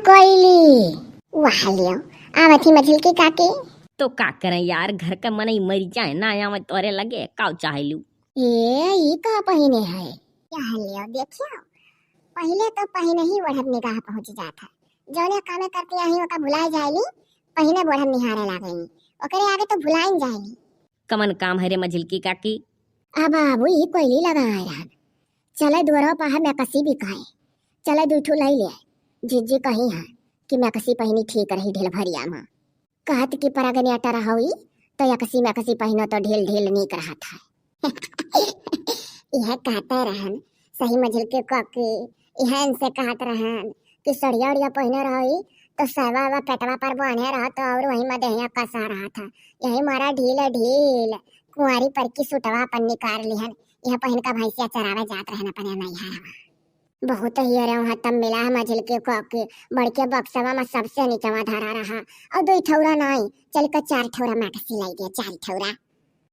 कोयली वाह लियो आवथी मझिल की काकी। तो का करें यार, घर का मन ही मर जाए ना या मैं तोरे लगे काव चाहलू। ये का पहिने है क्या लियो देखियो, पहले तो पहिने ही बढ़त निगाह पहुंच जाता, जौने कामे करते आही ओका भुलाए जाएली, पहिने बढ़त निहारे लागेनी, ओकरे आगे तो भुलाइन जाएली। कमन काम है रे मझिल की काकी। अब बाबू ही कोयली लगाए रहन, चले दुआरा पहा मैं कसी भी कहे, चले दूठू लाई ले जिज्जी कही है कि मैं कसी पहिनी ठीक रही ढेल भरिया मां, कहत कि परागनी अटा रहा हुई तो या कसी मैं कसी पहिनो तो ढेल ढेल नीक रहा था। यह कहते रहन सही मझिल के काकी, यह इनसे कहत रहन कि सड़िया उड़िया पहने रही तो सवा वा पेटवा पर बांधे रहा तो और वही में दहिया कसा रहा था, यही मारा ढील ढील कुंवारी पर की सुटवा अपन निकाल लिहन, यह पहन का भैंसिया चरावे जात रहन अपने नहीं है बहुत ही अरे वहाँ तब मिला है मझिल के काकी, बड़के बक्सवा में सबसे नीचवा धरा रहा और दो ठौरा नहीं चल कर 4 ठौरा मैं कसी लाई दिया, 4 ठौरा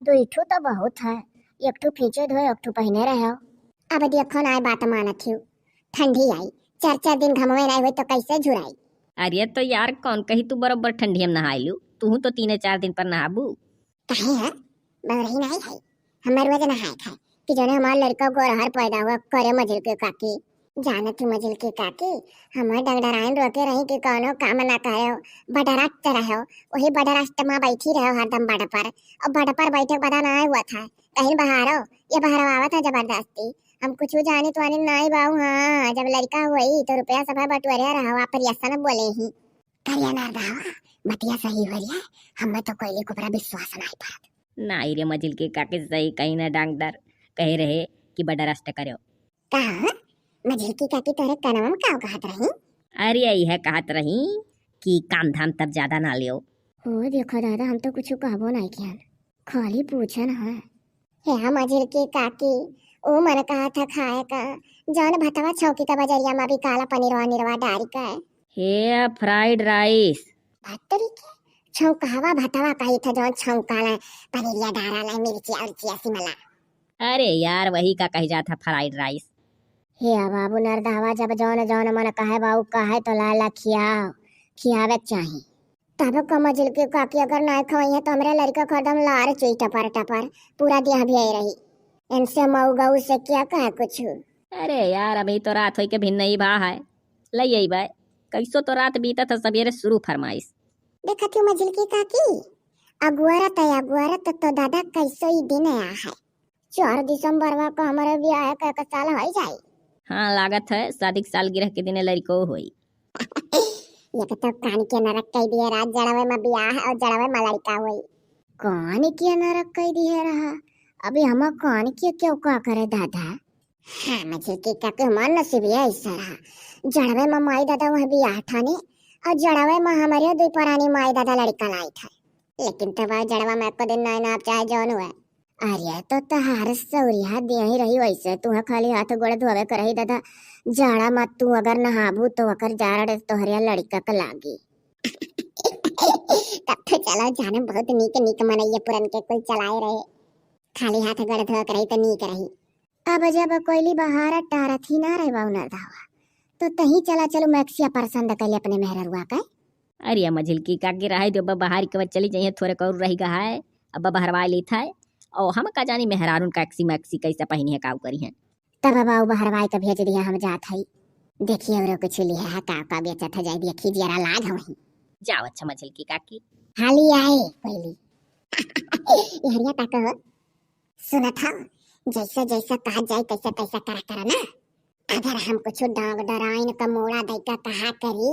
2 ठू तो बहुत है, एक ठू खींचे धोए एक ठू पहने रहे। अब देखो ना बात मानत हूँ, ठंडी आई 4 दिन घमवे नहीं हुई तो कैसे झुराई। अरे तो यार कौन कही तू बरोबर ठंडी में नहायलू, तू तो 3-4 दिन पर नहाबू। कहीं है बरही नहीं है, हमारे वजह नहाए खाए कि जने हमारा लड़का गोरहर पैदा हुआ करे मझिल के काकी, जानत ही मझिल के काकी हमारे डगडराइन रोके रही कि कौनो काम ना कहो, बडराट रहो, वही बडराट में बैठी रहो हरदम बड़ पर, और बड़ पर बैठे बड़ा ना हुआ था कहीं बहारो, ये बहारो आवा था जबरदस्ती, हम कुछ जाने तो आने नहीं बाऊ। हाँ जब लड़का हुई तो रुपया सभा बटुअरिया रहा पर यसन बोले ही करिया ना रहा, बतिया सही हो रही है, हमें तो कोई को पर विश्वास नहीं पड़ा। नहीं रे मझिल की काकी सही कहीं ना डॉक्टर कह रहे कि बड़ा रास्ता करो। कहा मझिल की काकी तोरे कनम का कहत रही? अरे यही है कहत रही कि काम धाम तब ज्यादा ना लियो। हो देखो दादा हम तो कुछ कहबो नहीं किया, खाली पूछन है। हे मझिल की काकी ओ मन कहा था खाए का, जौन भतवा छौकी का बजरिया में भी काला पनीरवा निरवा डारी का है। हे फ्राइड राइस भत्तरी के छौकावा भतवा कही था जौन छौकाला पनीरिया डारा ला मिर्ची और चियासी मला। अरे यार वही का कही जाता फ्राइड राइस। हे बाबू नरदावा जब जौन जौन मन कहे बाबू कहे तो लाला खियाओ, खियावे चाहिए तब का मझिल के काकी अगर ना खवाई है तो हमरे लड़का खदम लार चुई टपर टपर पूरा देह भी आई रही, इनसे मऊ गऊ से क्या कहे कुछ। अरे यार अभी तो रात हो के भिन्न ही भा है लई आई बाय, कैसो तो रात बीता था सवेरे शुरू फरमाइश। देखा तू मझिल की काकी अगुआरत तो दादा कैसो ही दिन आया है, 4 दिसंबर को हमारे ब्याह का साल हो जाए। हाँ लागत है शादी सालगिरह के दिन लड़को हुई। ये तो कान के नरक कह दिए रात जड़वे में ब्याह है और जड़वे में लड़का हुई। कान के नरक कह दिए रहा, अभी हम कान के क्यों का करे दादा? हाँ मझिल की काकी हमार नसीब है ऐसा रहा, जड़वे में माई दादा वह ब्याह ठाने और जड़वे में हमारे 2 पुरानी माई दादा लड़का लाई था, लेकिन तब जड़वा में को दिन नहीं नाप चाहे जौन हुआ। अरे तो तहार सौरिया दे ही रही वैसे तू खाली हाथ गोड़ धोवे करही दादा, जाड़ा मत तू अगर नहाबू तो अकर जाड़ा तोहरिया लड़का का लागी। तब तो चलो जाने बहुत नीक नीक मनैया पुरन के कुल चलाए रहे, खाली हाथ गोड़ धो करही तो नीक रही। अब जब कोयली बहार टारत ही ना रहे बाउना दावा तो तही चला चलो मैक्सिया पसंद कर ले अपने मेहररुआ का। अरे मझिल की काकी रहे जो बाहर के चली जाइए थोड़े कर रही गा है, अब बहरवा ली था और हम का जानी मेहरारून कैक्सी मैक्सी कैसे पहनी है काव करी है। तब बाबू बहरवाई का भेज दिया हम जात हई, देखिए और कुछ लिया है का बेचत है जाई देखी जरा लाग वही। जाओ अच्छा मझिल की काकी हाली आए कोयली। यहरिया ताको सुना था जैसा जैसा कहा जाए तैसा तैसा करा ना, अगर हम कुछ डांग डराइन का मोड़ा दई का कहा करी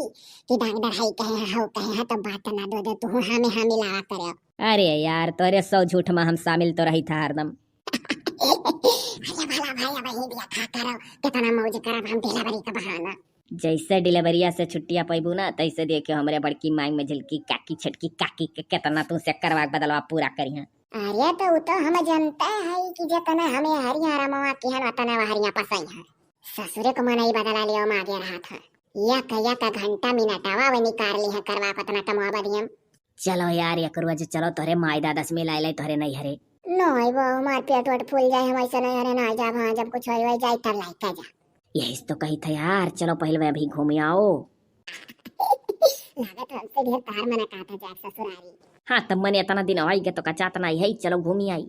कि डांग डराई कहे है तो बात ना दो तू हमें लावा करे। अरे यार तोरे 100 झूठ में हम शामिल तो रही था हरदम। अरे भला भाई अब ही दिया खा करो कितना मौज करब हम डिलीवरी का बहाना। जैसे डिलीवरिया से छुट्टियां पैबू ना तैसे देखियो हमरे बड़की माई में झिलकी काकी छटकी काकी के कितना तू से करवा बदलवा पूरा करी है। अरे तो वो तो हम जानते हैं कि जितना हमें हरियाणा मवा की है उतना हरियाणा पसंद है, ससुरे को मनाई बदला लियो मागे रहा था या का घंटा मिनटावा वे निकाल ली है करवा पतना कमवा बदियम। चलो यार या करुआ जो चलो तोरे माई दादा से मिला ले तोरे नहीं हरे नहीं वो हमार पेट वट फूल जाए हम ऐसा नहीं हरे ना जा वहाँ जब कुछ हो जाए तब लाइक जा। यही तो कही था यार, चलो पहले अभी घूम आओ। लागत हमसे ढेर तार मना कहा था जाए ससुरारी। हाँ तब मैंने इतना दिन आई गया तो कचात नहीं है चलो घूमी आई।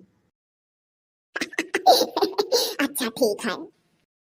अच्छा ठीक है।